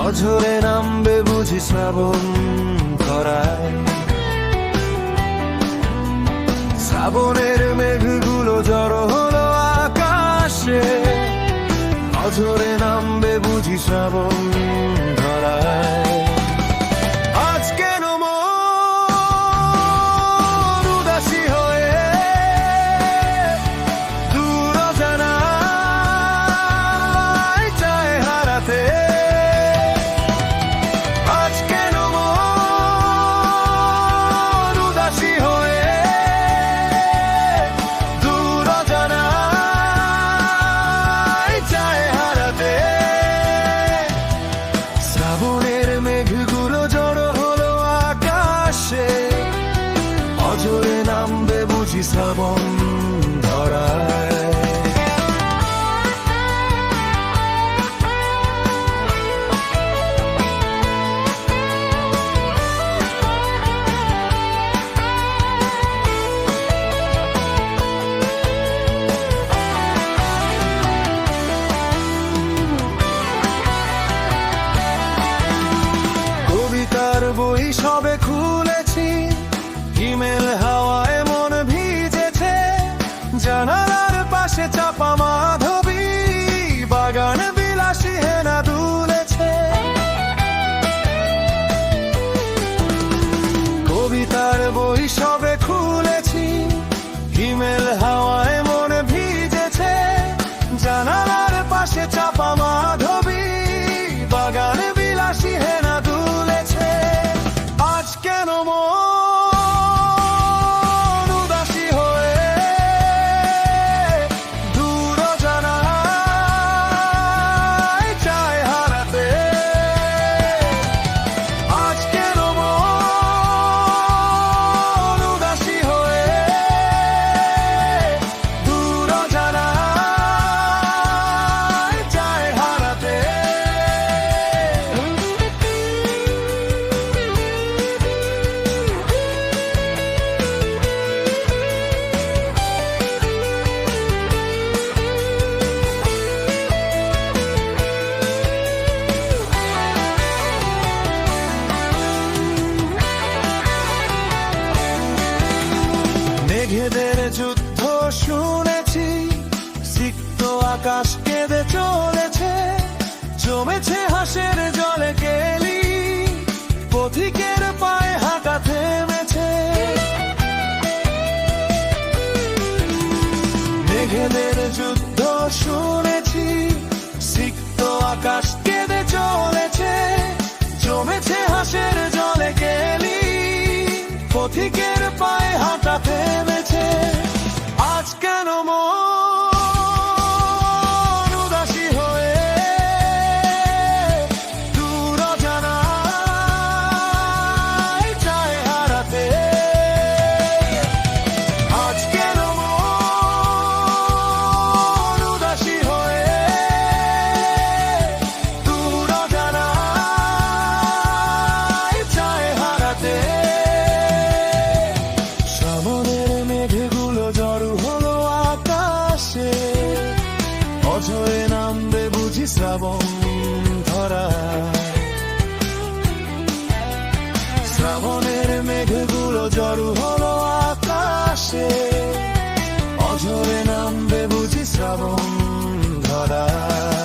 অঝরে নামবে বুঝি শ্রাবণ ধরায়। শ্রাবণের মেঘগুলো জড়ো হলো আকাশে, অঝরে নামবে বুঝি শ্রাবণ ধরায়। আজ কেন মন উদাসী হয়ে দূর অজানায় চায় হারাতে। আজ কেন মন উদাসী হয়ে দূর অজানায় চায় হারাতে। শ্রাবণের মেঘগুলো জড়ো হলো আকাশে, অঝরে নামবে বুঝি শ্রাবণ ধরায়। কবিতার বই সবে খুলেছি, হিমেল হাওয়ায় মন ভিজেছে। জানালার পাশে চাপা মাধবী, বাগান বিলাসী হেনা দুলেছে। কবিতার বই সবে খুলেছি, হিমেল হাওয়ায় মন ভিজেছে। জানালার পাশে চাপা মাধবী, বাগান বিলাসী হেনা দুলেছে। আজ কেন মন উদাসী হয়ে দূর অজানায় চায় হারাতে। আজ কেন মন উদাসী হয়ে দূর অজানায় চায় হারাতে। মেঘেদের যুদ্ধ শুনেছি, সিক্ত আকাশ কেঁদে চলেছে। জমেছে হাঁসের জলে কেলি, পথিকের পায়ে হাঁটা থেমেছে। মেঘেদের যুদ্ধ শুনেছি, সিক্ত আকাশ কেঁদে চলেছে। জমেছে হাঁসের জলে কেলি, পথিকের পায়ে হাঁটা থেমেছে। আজ কেন মন উদাসী হয়ে দূর অজানায় চায় হারাতে। আজ কেন মন উদাসী হয়ে দূর অজানায় চায় হারাতে। শ্রাবণের মেঘগুলো জড়ো হলো আকাশে, অঝরে নামবে বুঝি শ্রাবণ ধরায়। শ্রাবণের মেঘগুলো জড়ো হলো আকাশে, অঝরে নামবে বুঝি শ্রাবণ ধরায়।